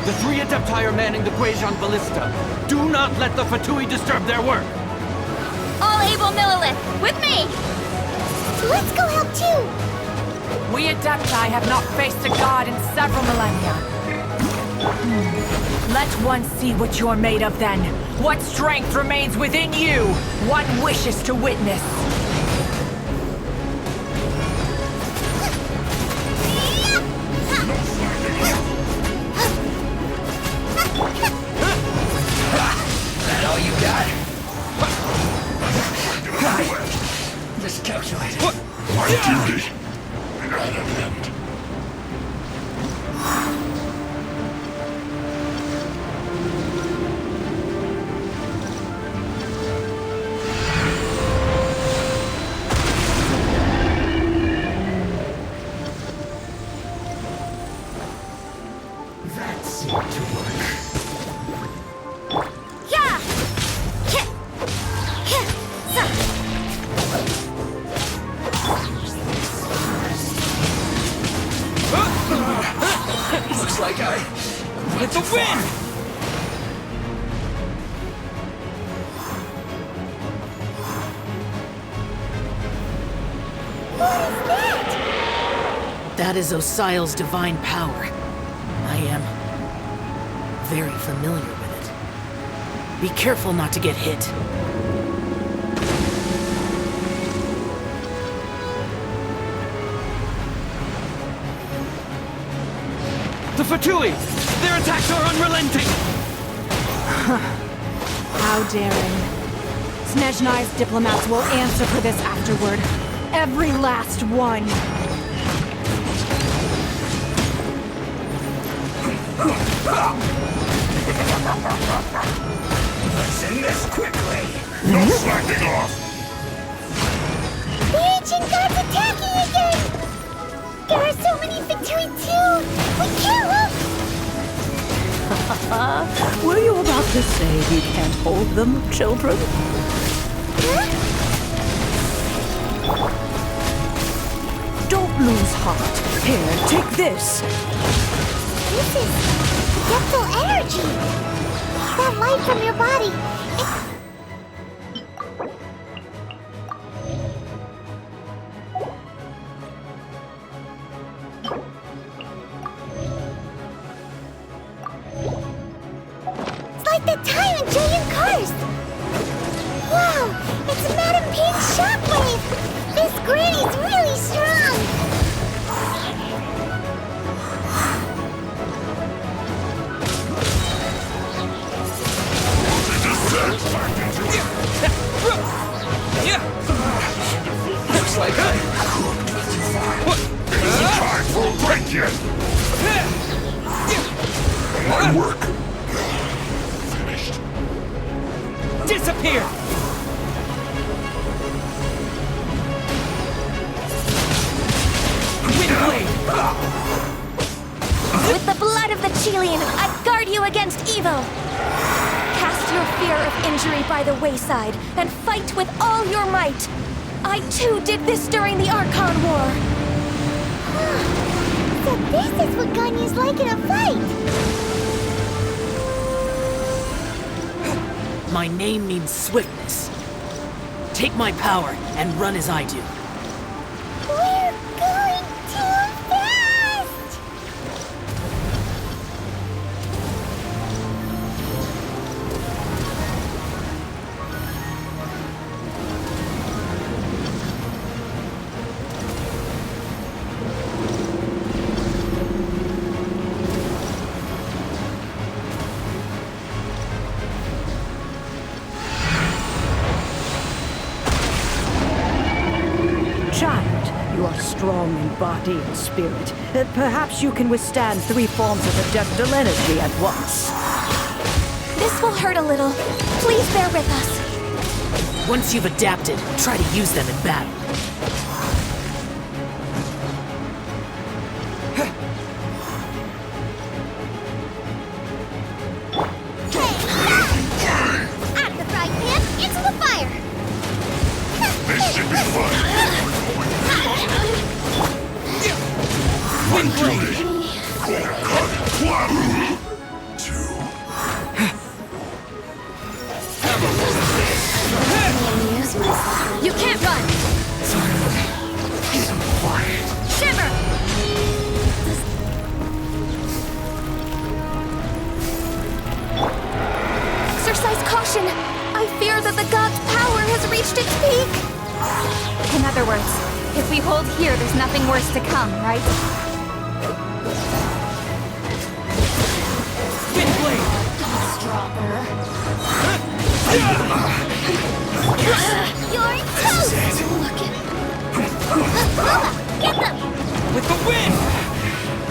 The 3 Adepti are manning the Guizhong Ballista. Do not let the Fatui disturb their work! All able Millilith, with me! Let's go help too! We Adepti have not faced a god in several millennia. Let one see what you're made of then. What strength remains within you, one wishes to witness. That all you got? Miscalculated. My duty at an end. That seemed to work. Yeah! Heh! Heh! Za! Looks like I It's a win! That is Osial's divine power. I am very familiar with it. Be careful not to get hit. The Fatui! Their attacks are unrelenting! How daring. Snezhnai's diplomats will answer for this afterward. Every last one. Let's end this quickly. No slacking off! The ancient god's attacking again! There are so many Fatui too! We can't look! Were you about to say we can't hold them, children? Huh? Don't lose heart. Here, take this. This is Adeptal energy! That light from your body, it's like that time in Julian Karst! Wow, it's Madam Ping's shockwave! This granny's really strong! Looks like I It isn't time for a break yet! My work finished. Disappear! Windblade! With the blood of the Chelian, I guard you against evil! Cast your fear of injury by the wayside, and fight with all your might! I too did this during the Archon War! So this is what Ganyu's like in a fight! My name means swiftness. Take my power and run as I do. We're going too fast! Child, you are strong in body and spirit. Perhaps you can withstand 3 forms of Adeptal energy at once. This will hurt a little. Please bear with us. Once you've adapted, try to use them in battle. Out of the frying pan, into the fire! This should be fun! Windblade! Cold cut! Wahoo! cold here, there's nothing worse to come, right? Wind blade! You're toast! Look at... Baba, get them! With the wind!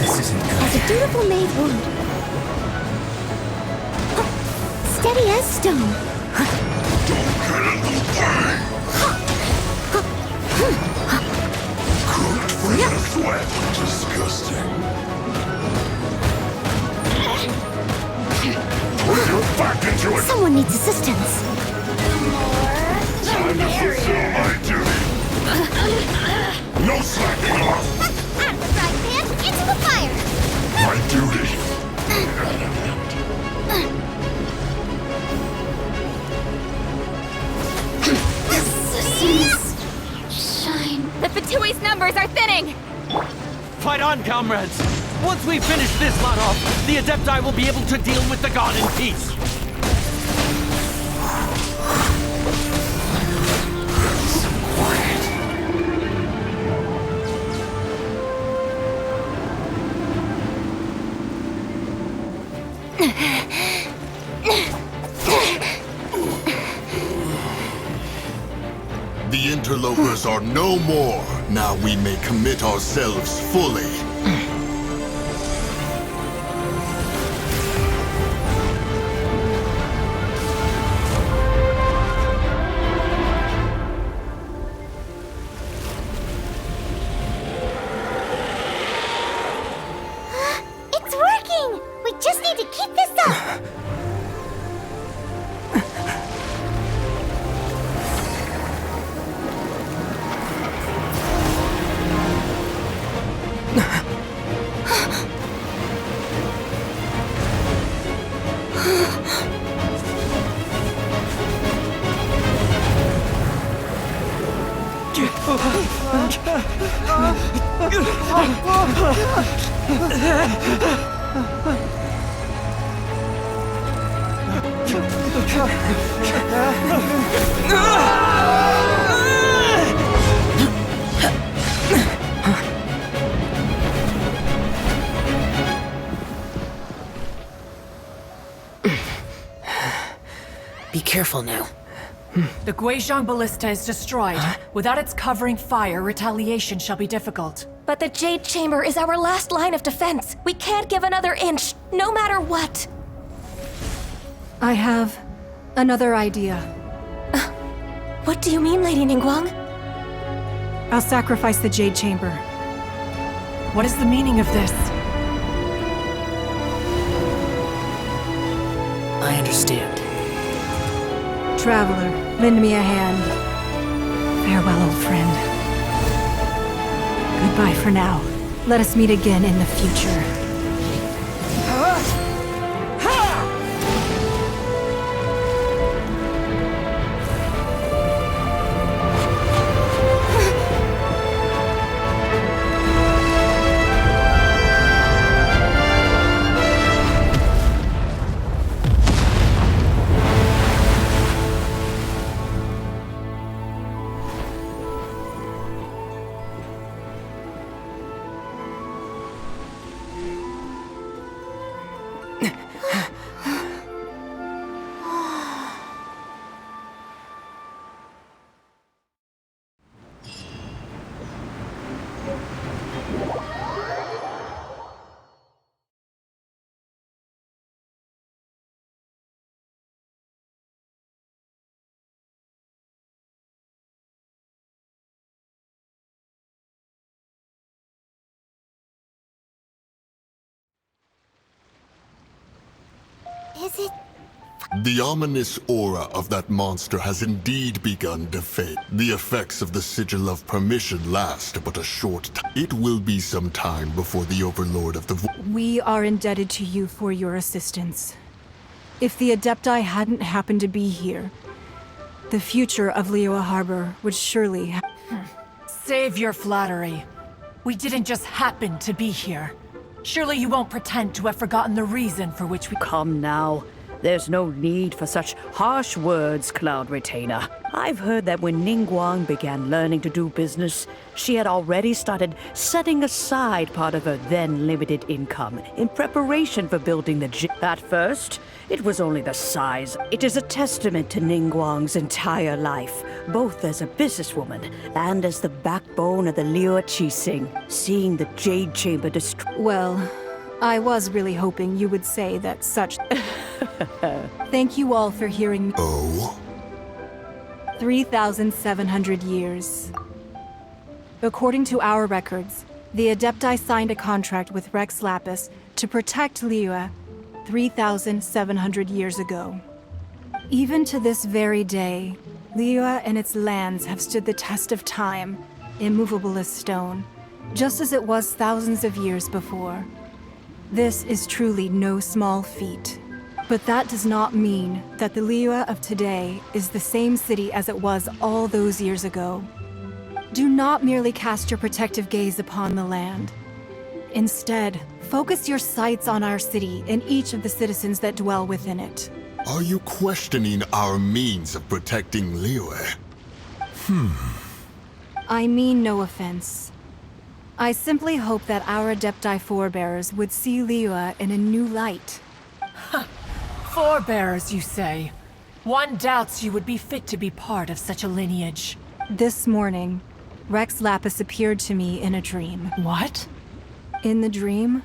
This isn't good. As a dutiful maid would. Steady as stone. Cooked for your sweat. Disgusting. Put your back into it. Someone needs assistance. Time to fulfill my duty. No slacking off. Out of the frying pan, into the fire! My duty. Shine. The Fatui's numbers are thinning! Fight on, comrades! Once we finish this lot off, the Adepti will be able to deal with the god in peace. The interlopers are no more. Now we may commit ourselves fully. It's working! We just need to keep this up! Be careful now. The Guizhong Ballista is destroyed. Without its covering fire, retaliation shall be difficult. But the Jade Chamber is our last line of defense. We can't give another inch, no matter what. I have another idea. What do you mean, Lady Ningguang? I'll sacrifice the Jade Chamber. What is the meaning of this? I understand. Traveler, lend me a hand. Farewell, old friend. Goodbye for now. Let us meet again in the future. Is it... The ominous aura of that monster has indeed begun to fade. The effects of the Sigil of Permission last but a short time. It will be some time before the Overlord of the We are indebted to you for your assistance. If the Adepti hadn't happened to be here, the future of Liyue Harbor would surely Save your flattery. We didn't just happen to be here. Surely you won't pretend to have forgotten the reason for which we... Come now. There's no need for such harsh words, Cloud Retainer. I've heard that when Ningguang began learning to do business, she had already started setting aside part of her then limited income in preparation for building the gym. At first, it was only the size. It is a testament to Ningguang's entire life, both as a businesswoman and as the backbone of the Liu Qixing. Seeing the Jade Chamber destroyed. Well, I was really hoping you would say that such... Thank you all for hearing me. Oh? 3,700 years. According to our records, the Adepti signed a contract with Rex Lapis to protect Liyue 3,700 years ago. Even to this very day, Liyue and its lands have stood the test of time, immovable as stone, just as it was thousands of years before. This is truly no small feat. But that does not mean that the Liyue of today is the same city as it was all those years ago. Do not merely cast your protective gaze upon the land. Instead, focus your sights on our city and each of the citizens that dwell within it. Are you questioning our means of protecting Liyue? I mean no offense. I simply hope that our Adepti forebears would see Liyue in a new light. Forebearers, you say? One doubts you would be fit to be part of such a lineage. This morning, Rex Lapis appeared to me in a dream. What? In the dream,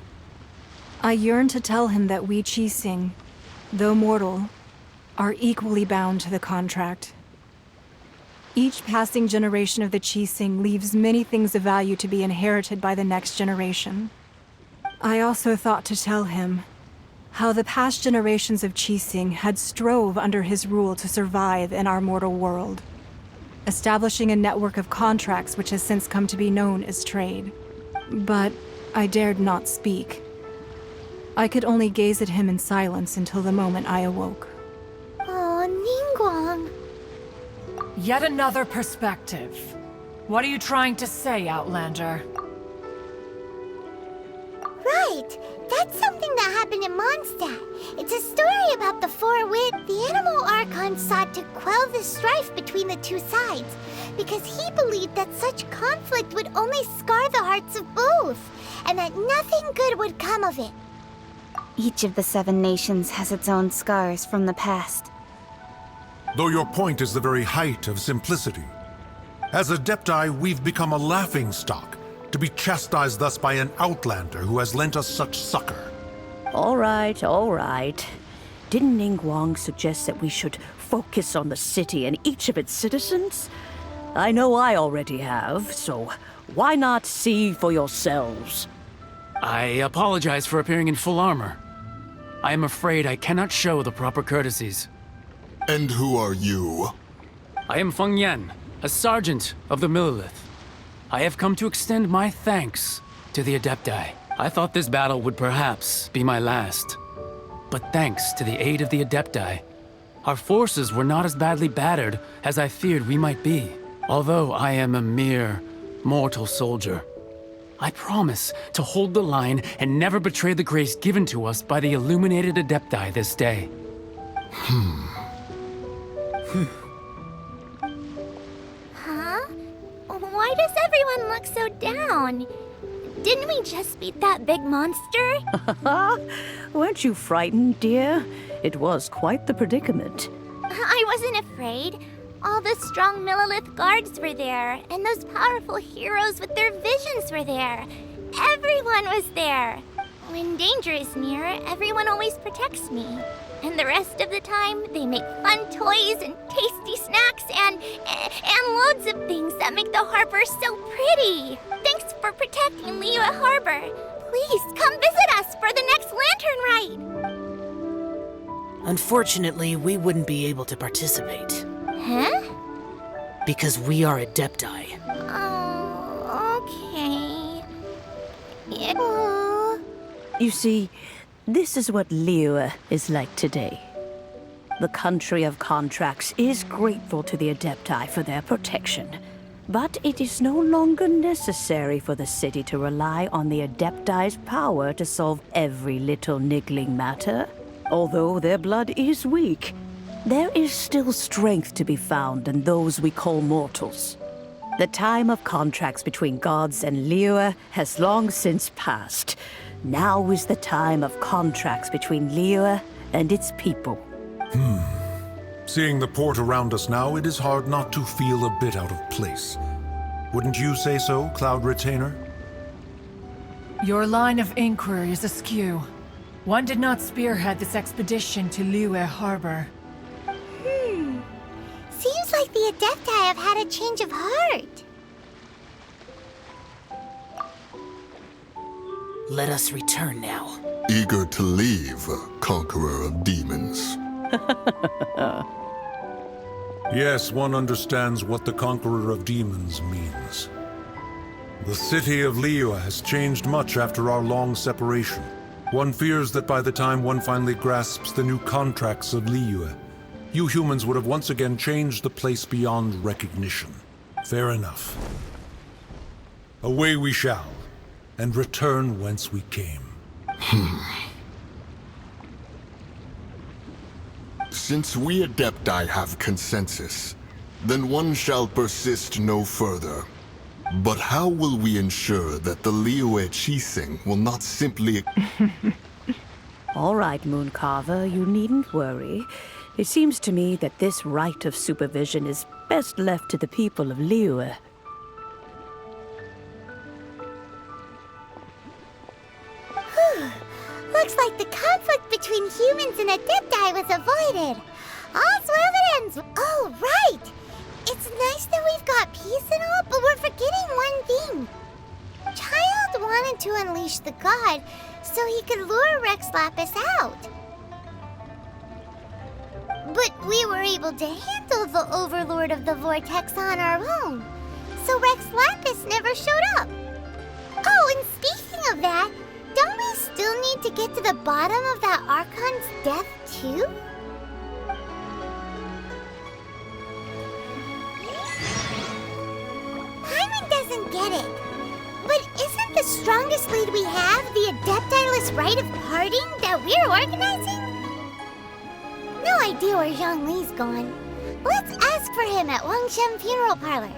I yearned to tell him that we Qixing, though mortal, are equally bound to the contract. Each passing generation of the Qixing leaves many things of value to be inherited by the next generation. I also thought to tell him how the past generations of Qixing had strove under his rule to survive in our mortal world, establishing a network of contracts which has since come to be known as trade. But I dared not speak. I could only gaze at him in silence until the moment I awoke. Oh, Ningguang. Yet another perspective. What are you trying to say, Outlander? Right. That's something that happened in Mondstadt. It's a story about the Four Wit. The Animal Archon sought to quell the strife between the two sides, because he believed that such conflict would only scar the hearts of both, and that nothing good would come of it. Each of the 7 nations has its own scars from the past. Though your point is the very height of simplicity. As Adepti, we've become a laughingstock, to be chastised thus by an outlander who has lent us such succor. All right, all right. Didn't Ningguang suggest that we should focus on the city and each of its citizens? I know I already have, so why not see for yourselves? I apologize for appearing in full armor. I am afraid I cannot show the proper courtesies. And who are you? I am Feng Yan, a sergeant of the Millelith. I have come to extend my thanks to the Adepti. I thought this battle would perhaps be my last. But thanks to the aid of the Adepti, our forces were not as badly battered as I feared we might be. Although I am a mere mortal soldier, I promise to hold the line and never betray the grace given to us by the illuminated Adepti this day. Huh? Why does everyone look so down? Didn't we just beat that big monster? Weren't you frightened, dear? It was quite the predicament. I wasn't afraid. All the strong Millelith guards were there, and those powerful heroes with their visions were there. Everyone was there. When danger is near, everyone always protects me. And the rest of the time, they make fun toys and tasty snacks and loads of things that make the harbor so pretty. Thanks for protecting Liyue Harbor. Please come visit us for the next lantern ride. Unfortunately, we wouldn't be able to participate. Huh? Because we are Adepti. Oh, okay. Yeah. You see, this is what Liyue is like today. The country of contracts is grateful to the Adepti for their protection. But it is no longer necessary for the city to rely on the Adepti's power to solve every little niggling matter. Although their blood is weak, there is still strength to be found in those we call mortals. The time of contracts between gods and Liyue has long since passed. Now is the time of contracts between Liyue and its people. Seeing the port around us now, it is hard not to feel a bit out of place. Wouldn't you say so, Cloud Retainer? Your line of inquiry is askew. One did not spearhead this expedition to Liyue Harbor. Seems like the Adepti have had a change of heart. Let us return now. Eager to leave, Conqueror of Demons. Yes, one understands what the Conqueror of Demons means. The city of Liyue has changed much after our long separation. One fears that by the time one finally grasps the new contracts of Liyue, you humans would have once again changed the place beyond recognition. Fair enough. Away we shall, and return whence we came. Since we Adepti have consensus, then one shall persist no further. But how will we ensure that the Liyue Qixing will not simply... All right, Mooncarver, you needn't worry. It seems to me that this right of supervision is best left to the people of Liyue. Looks like the conflict between humans and Adepti was avoided. All's well that ends. Oh, right! It's nice that we've got peace and all, but we're forgetting one thing. Child wanted to unleash the god so he could lure Rex Lapis out. But we were able to handle the Overlord of the Vortex on our own, so Rex Lapis never showed up. Oh, and speaking of that, don't we still need to get to the bottom of that Archon's death, too? Paimon doesn't get it. But isn't the strongest lead we have the Adepti-less rite of parting that we're organizing? No idea where Zhongli's gone. Let's ask for him at Wangshen Funeral Parlor.